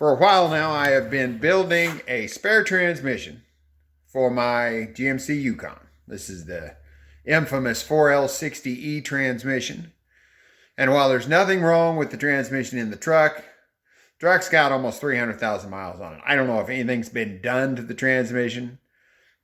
For a while now, I have been building a spare transmission for my GMC Yukon. This is the infamous 4L60E transmission. And while there's nothing wrong with the transmission in the truck's got almost 300,000 miles on it. I don't know if anything's been done to the transmission.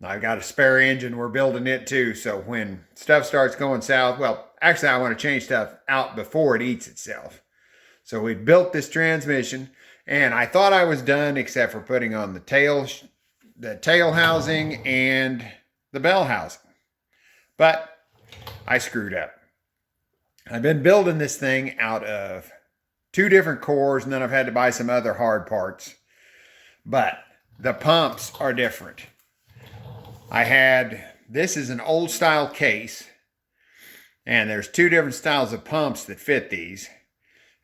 I've got a spare engine. We're building it too. So when stuff starts going south, well, actually I want to change stuff out before it eats itself. So we built this transmission. And I thought I was done except for putting on the tail housing and the bell housing. But I screwed up. I've been building this thing out of 2 different cores, and then I've had to buy some other hard parts. But the pumps are different. This is an old style case, and there's 2 different styles of pumps that fit these,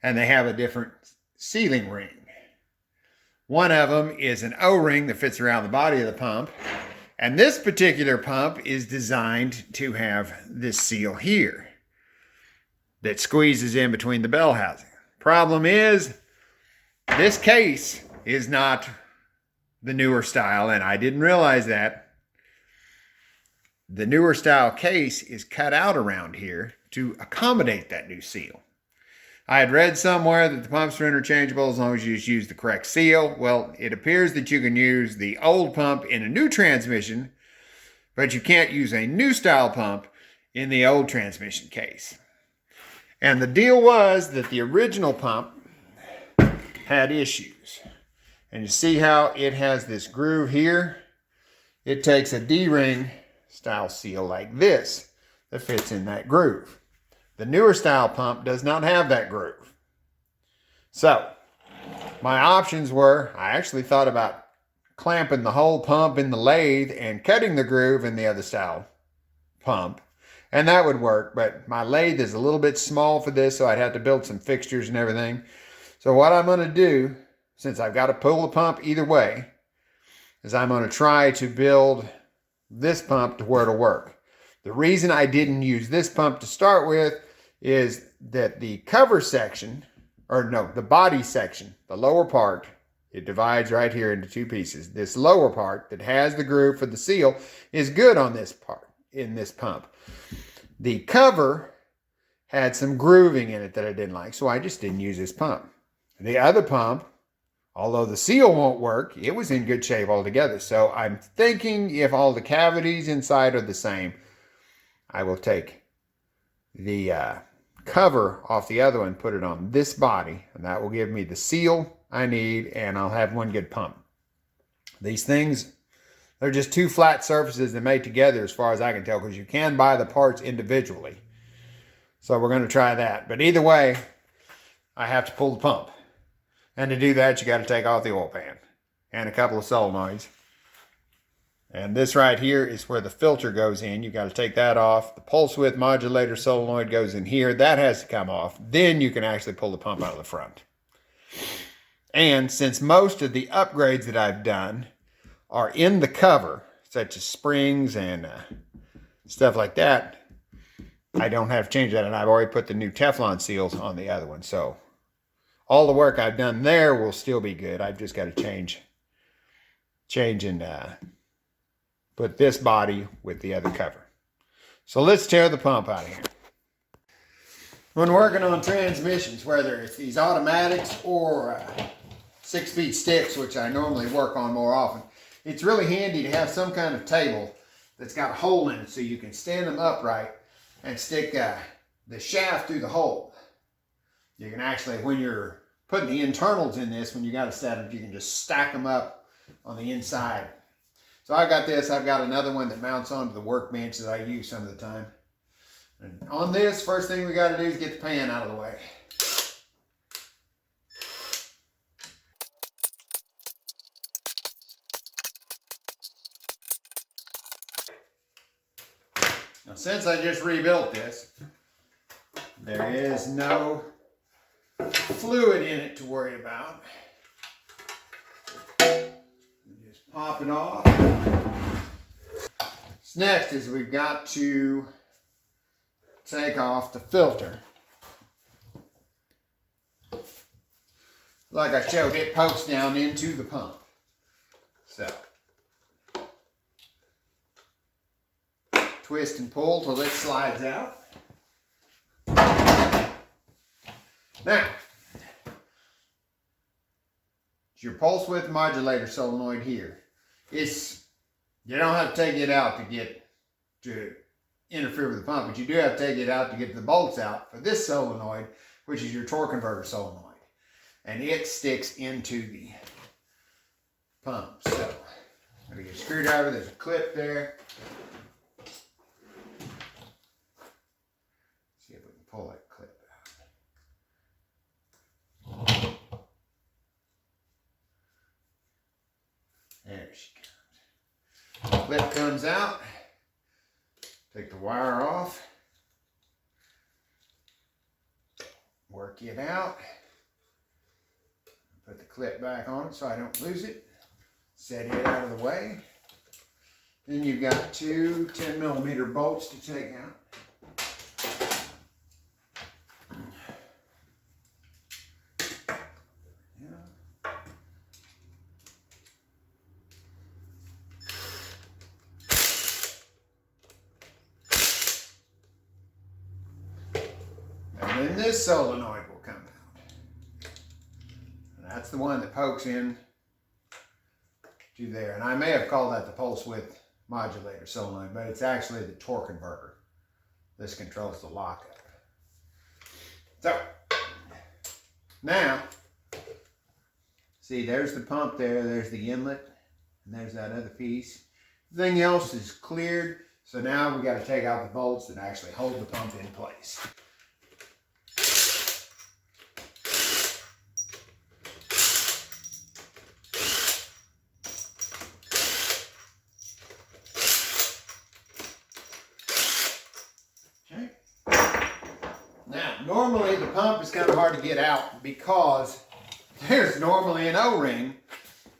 and they have a different sealing ring. One of them is an O-ring that fits around the body of the pump. And this particular pump is designed to have this seal here that squeezes in between the bell housing. Problem is, this case is not the newer style, and I didn't realize that. The newer style case is cut out around here to accommodate that new seal. I had read somewhere that the pumps are interchangeable as long as you just use the correct seal. Well, it appears that you can use the old pump in a new transmission, but you can't use a new style pump in the old transmission case. And the deal was that the original pump had issues. And you see how it has this groove here? It takes a D-ring style seal like this that fits in that groove. The newer style pump does not have that groove. So, my options were, I actually thought about clamping the whole pump in the lathe and cutting the groove in the other style pump. And that would work, but my lathe is a little bit small for this, so I'd have to build some fixtures and everything. So what I'm going to do, since I've got to pull the pump either way, is I'm going to try to build this pump to where it'll work. The reason I didn't use this pump to start with is that the cover section, the body section, the lower part, it divides right here into 2 pieces. This lower part that has the groove for the seal is good on this part, in this pump. The cover had some grooving in it that I didn't like, so I just didn't use this pump. The other pump, although the seal won't work, it was in good shape altogether. So I'm thinking if all the cavities inside are the same, I will take the cover off the other one, put it on this body, and that will give me the seal I need, and I'll have one good pump. These things, they're just 2 flat surfaces that made together as far as I can tell, because you can buy the parts individually. So we're going to try that. But either way, I have to pull the pump. And to do that, you got to take off the oil pan and a couple of solenoids. And this right here is where the filter goes in. You got to take that off. The pulse width modulator solenoid goes in here. That has to come off. Then you can actually pull the pump out of the front. And since most of the upgrades that I've done are in the cover, such as springs and stuff like that, I don't have to change that. And I've already put the new Teflon seals on the other one. So all the work I've done there will still be good. I've just got to change and put this body with the other cover. So let's tear the pump out of here. When working on transmissions, whether it's these automatics or 6-speed sticks, which I normally work on more often, it's really handy to have some kind of table that's got a hole in it so you can stand them upright and stick the shaft through the hole. You can actually, when you're putting the internals in this, when you got to set them, you can just stack them up on the inside. So I've got this. I've got another one that mounts onto the workbench that I use some of the time. And on this, first thing we got to do is get the pan out of the way. Now, since I just rebuilt this, there is no fluid in it to worry about. Just pop it off. Next is we've got to take off the filter. like I showed, it pokes down into the pump. So, twist and pull till it slides out. Now, it's your pulse width modulator solenoid here. You don't have to take it out to interfere with the pump, but you do have to take it out to get the bolts out for this solenoid, which is your torque converter solenoid. And it sticks into the pump. So, I'm going to get a screwdriver, there's a clip there. See if we can pull that clip out. There she comes. Clip comes out. Take the wire off. Work it out. Put the clip back on it so I don't lose it. Set it out of the way. Then you've got two 10mm bolts to take out. And then this solenoid will come out. And that's the one that pokes in to there. And I may have called that the pulse width modulator solenoid, but it's actually the torque converter. This controls the lockup. So, now, see, there's the pump there, there's the inlet, and there's that other piece. Everything else is cleared, so now we got to take out the bolts that actually hold the pump in place. Normally the pump is kind of hard to get out because there's normally an O-ring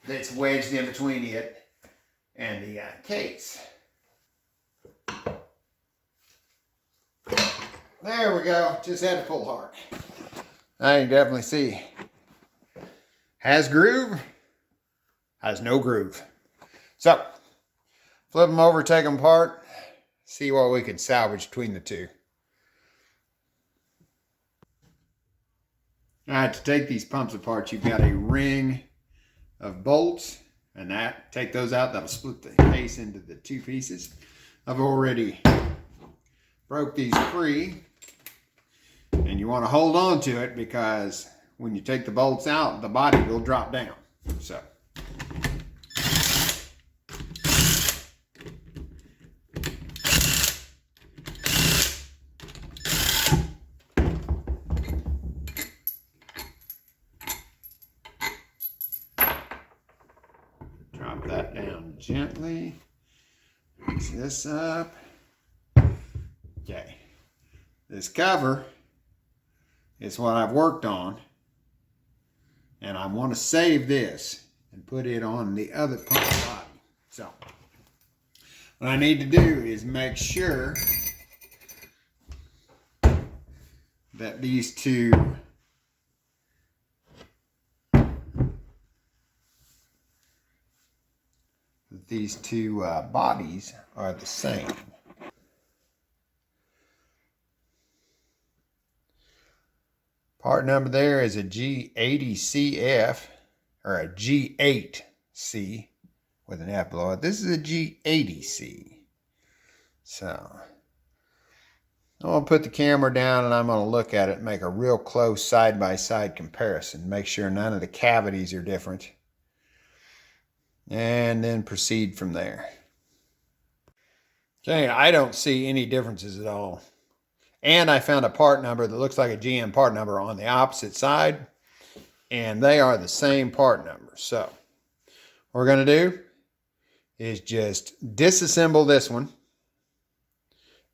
that's wedged in between it and the case. There we go, just had to pull hard. Now you can definitely see. Has groove, has no groove. So, flip them over, take them apart, see what we can salvage between the two. Alright, to take these pumps apart, you've got a ring of bolts, and take those out, that'll split the case into the two pieces. I've already broke these free, and you want to hold on to it because when you take the bolts out, the body will drop down. So, drop that down gently. Mix this up. Okay. This cover is what I've worked on. And I want to save this and put it on the other pump body. So, what I need to do is make sure that these two bodies are the same. Part number there is a G80CF, or a G8C with an F below it. This is a G80C. So, I'm going to put the camera down and I'm going to look at it and make a real close side-by-side comparison. Make sure none of the cavities are different. And then proceed from there. Okay, I don't see any differences at all. And I found a part number that looks like a GM part number on the opposite side. And they are the same part number. So, what we're going to do is just disassemble this one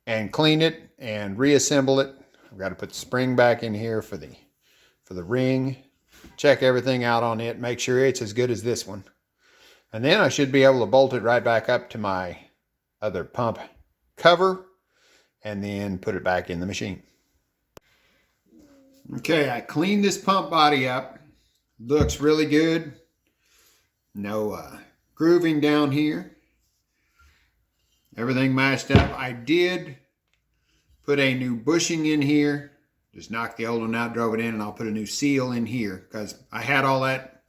and clean it and reassemble it. I've got to put the spring back in here for the ring. Check everything out on it. Make sure it's as good as this one. And then I should be able to bolt it right back up to my other pump cover and then put it back in the machine. Okay, I cleaned this pump body up. Looks really good. No grooving down here. Everything matched up. I did put a new bushing in here. Just knocked the old one out, drove it in, and I'll put a new seal in here because I had all that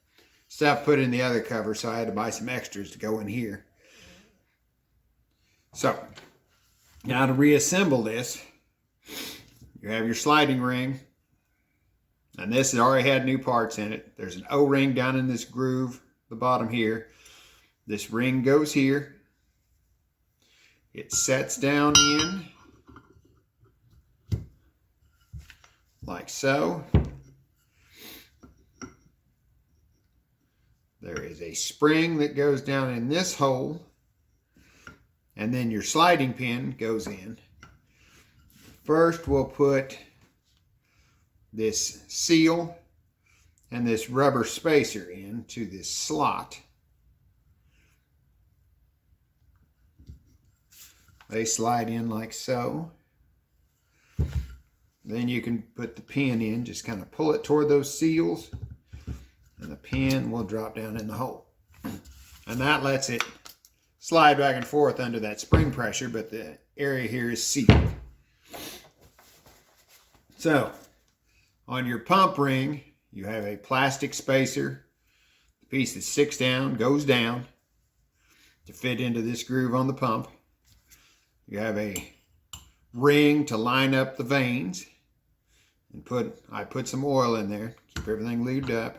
stuff put in the other cover, so I had to buy some extras to go in here. So, now to reassemble this, you have your sliding ring, and this has already had new parts in it. There's an O-ring down in this groove, the bottom here. This ring goes here. It sets down in like so. There is a spring that goes down in this hole, and then your sliding pin goes in. First, we'll put this seal and this rubber spacer into this slot. They slide in like so. Then you can put the pin in, just kind of pull it toward those seals, and the pin will drop down in the hole. And that lets it slide back and forth under that spring pressure, but the area here is sealed. So, on your pump ring, you have a plastic spacer. The piece that sticks down goes down to fit into this groove on the pump. You have a ring to line up the vanes, and I put some oil in there, keep everything lubed up.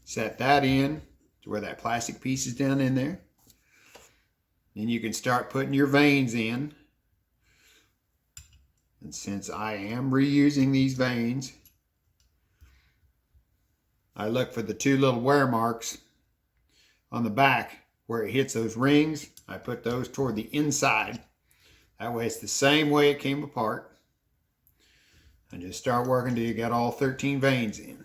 Set that in to where that plastic piece is down in there. Then you can start putting your vanes in. And since I am reusing these vanes, I look for the two little wear marks on the back where it hits those rings. I put those toward the inside. That way it's the same way it came apart. And just start working till you got all 13 vanes in.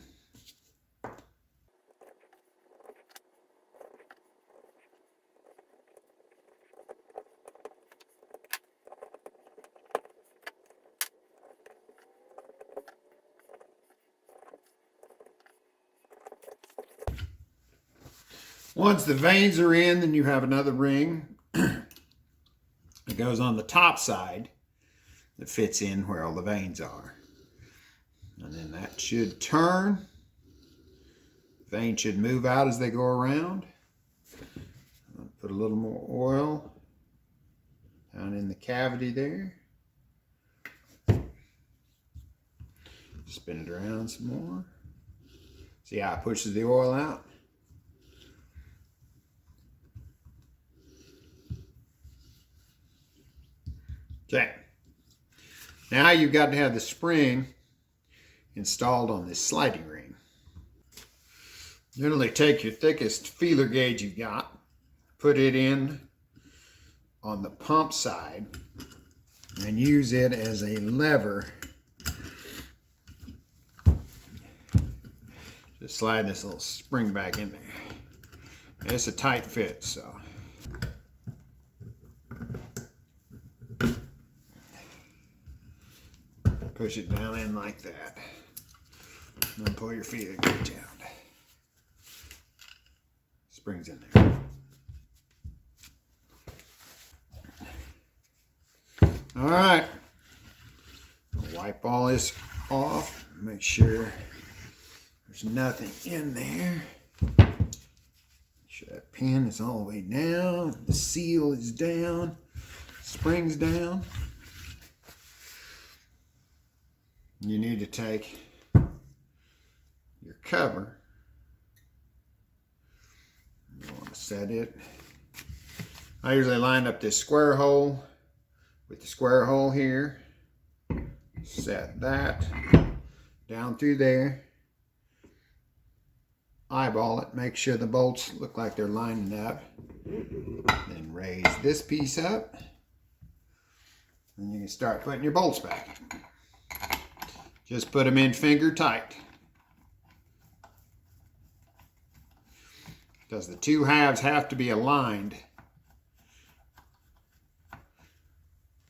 Once the vanes are in, then you have another ring that goes on the top side that fits in where all the vanes are. And then that should turn. Vanes should move out as they go around. I'll put a little more oil down in the cavity there. Spin it around some more. See how it pushes the oil out? Okay, now you've got to have the spring installed on this sliding ring. Generally take your thickest feeler gauge you've got, put it in on the pump side, and use it as a lever. Just slide this little spring back in there. It's a tight fit, so. Push it down in like that. And then pull your feeler gauge out. Spring's in there. All right. Wipe all this off. Make sure there's nothing in there. Make sure that pin is all the way down. The seal is down. Spring's down. You need to take your cover. You want to set it. I usually line up this square hole with the square hole here. Set that down through there. Eyeball it. Make sure the bolts look like they're lining up. Then raise this piece up. And you can start putting your bolts back. Just put them in finger tight. Because the two halves have to be aligned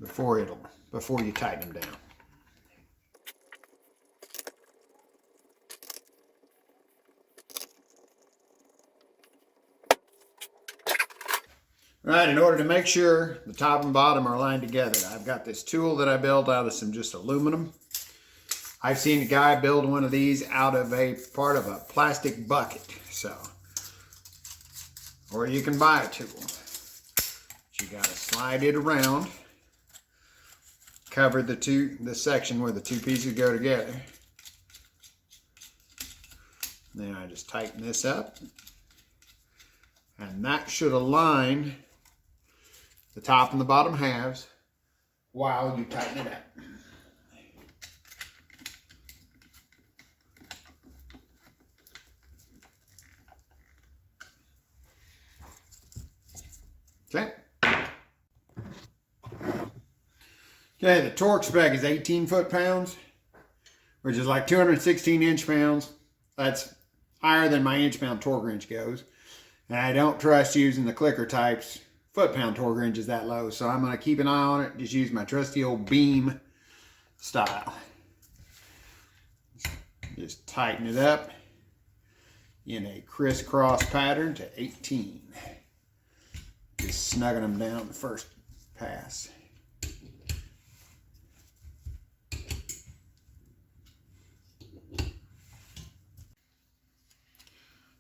before you tighten them down. Right, in order to make sure the top and bottom are aligned together, I've got this tool that I built out of some just aluminum. I've seen a guy build one of these out of a part of a plastic bucket, so. Or you can buy a tool. But you gotta slide it around, cover the section where the two pieces go together. Then I just tighten this up, and that should align the top and the bottom halves while you tighten it up. Okay. Okay, the torque spec is 18 foot-pounds, which is like 216 inch-pounds. That's higher than my inch-pound torque wrench goes. And I don't trust using the clicker types foot-pound torque wrenches that low, so I'm going to keep an eye on it. Just use my trusty old beam style. Just tighten it up in a crisscross pattern to 18. Just snugging them down the first pass.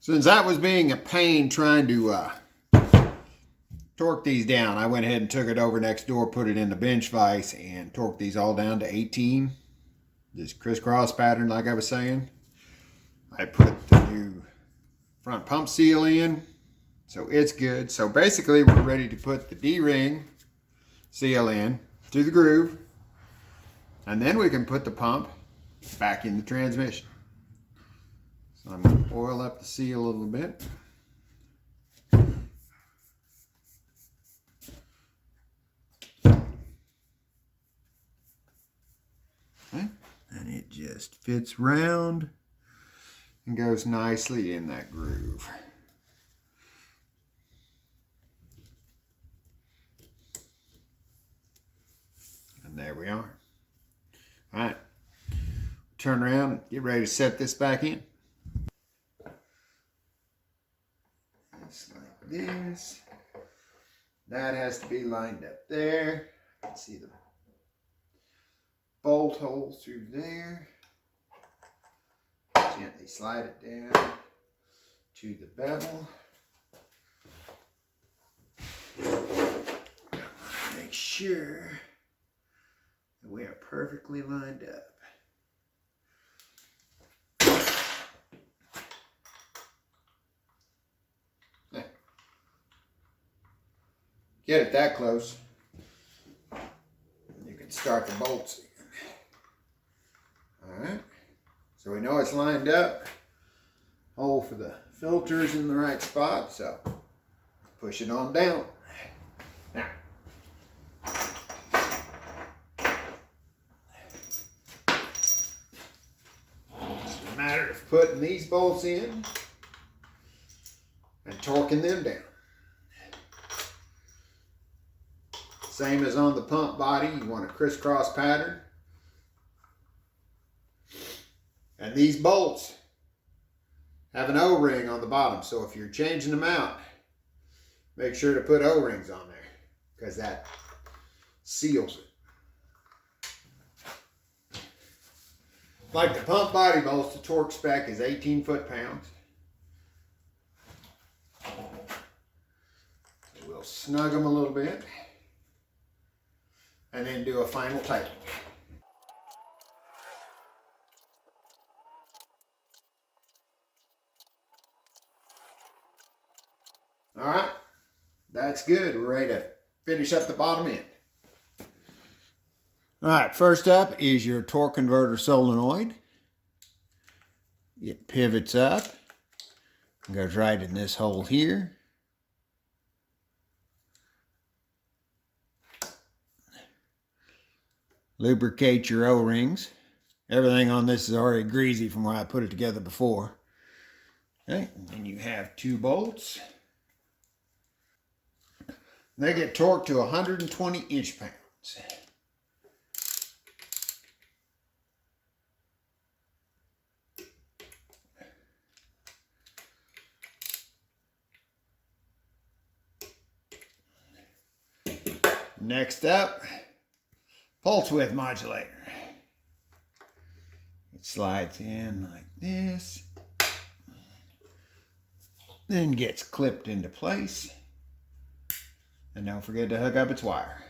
Since that was being a pain trying to torque these down, I went ahead and took it over next door, put it in the bench vise, and torqued these all down to 18. This crisscross pattern, like I was saying. I put the new front pump seal in, so it's good. So basically, we're ready to put the D-ring seal in through the groove, and then we can put the pump back in the transmission. So I'm going to oil up the seal a little bit. Okay. And it just fits round and goes nicely in that groove. And there we are. All right. Turn around and get ready to set this back in. Just like this. That has to be lined up there. You can see the bolt hole through there. Gently slide it down to the bevel. Make sure that we are perfectly lined up. Get it that close, you can start the bolts again. Alright, so we know it's lined up. Hole for the filters in the right spot, so push it on down. Now, it's a matter of putting these bolts in and torquing them down. Same as on the pump body, you want a crisscross pattern. And these bolts have an O-ring on the bottom, so if you're changing them out, make sure to put O-rings on there, because that seals it. Like the pump body bolts, the torque spec is 18 foot-pounds. We'll snug them a little bit, and then do a final tightening. All right, that's good. We're ready to finish up the bottom end. All right, first up is your torque converter solenoid. It pivots up and goes right in this hole here. Lubricate your O-rings. Everything on this is already greasy from where I put it together before. Okay, and you have two bolts. They get torqued to 120 inch-pounds. Next up, pulse width modulator. It slides in like this, then gets clipped into place. And don't forget to hook up its wire.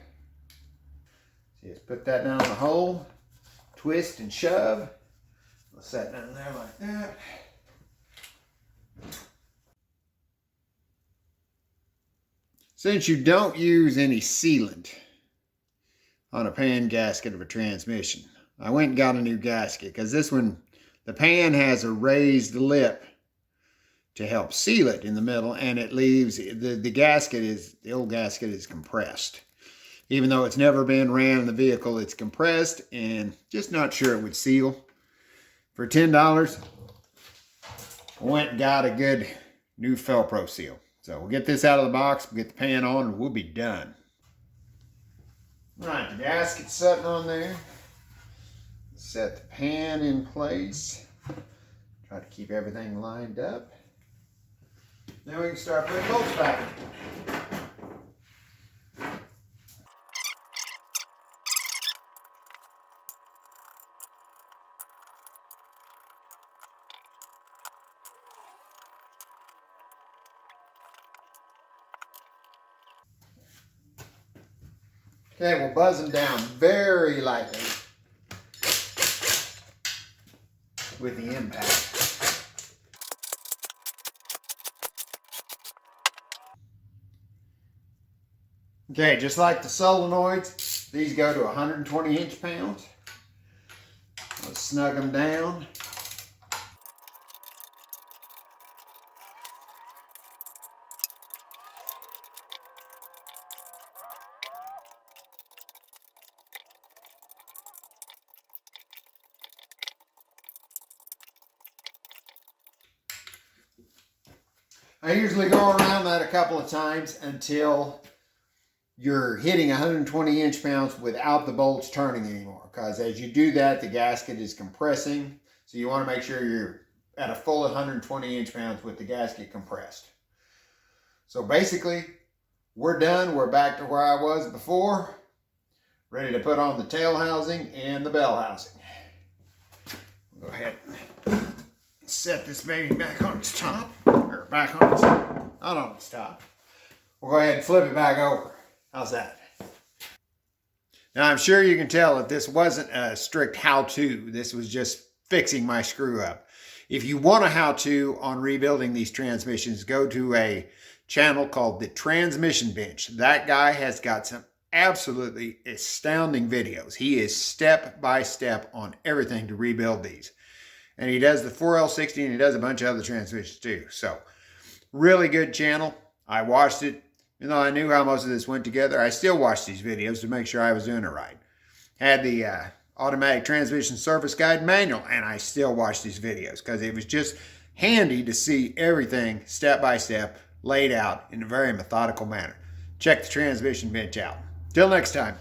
So just put that down the hole, twist and shove. We'll set down there like that. Since you don't use any sealant on a pan gasket of a transmission, I went and got a new gasket because this one, the pan has a raised lip to help seal it in the middle, and it leaves, the old gasket is compressed. Even though it's never been ran in the vehicle, it's compressed and just not sure it would seal. For $10, I went and got a good new Felpro seal. So we'll get this out of the box, we'll get the pan on, and we'll be done. Right, the gasket's sitting on there. Set the pan in place. Try to keep everything lined up. Then we can start putting bolts back. Okay, we'll buzz them down very lightly with the impact. Okay, just like the solenoids, these go to 120 inch-pounds. Let's snug them down. I usually go around that a couple of times until you're hitting 120 inch-pounds without the bolts turning anymore. Because as you do that, the gasket is compressing. So you want to make sure you're at a full 120 inch-pounds with the gasket compressed. So basically, we're done. We're back to where I was before. Ready to put on the tail housing and the bell housing. Go ahead and set this baby back on its top. Or back on its, not on its top. We'll go ahead and flip it back over. How's that? Now I'm sure you can tell that this wasn't a strict how-to. This was just fixing my screw up. If you want a how-to on rebuilding these transmissions, go to a channel called The Transmission Bench. That guy has got some absolutely astounding videos. He is step by step on everything to rebuild these. And he does the 4L60 and he does a bunch of other transmissions too. So really good channel. I watched it. Even though I knew how most of this went together, I still watched these videos to make sure I was doing it right. Had the automatic transmission service guide manual, and I still watched these videos because it was just handy to see everything step by step laid out in a very methodical manner. Check the Transmission Bench out. Till next time.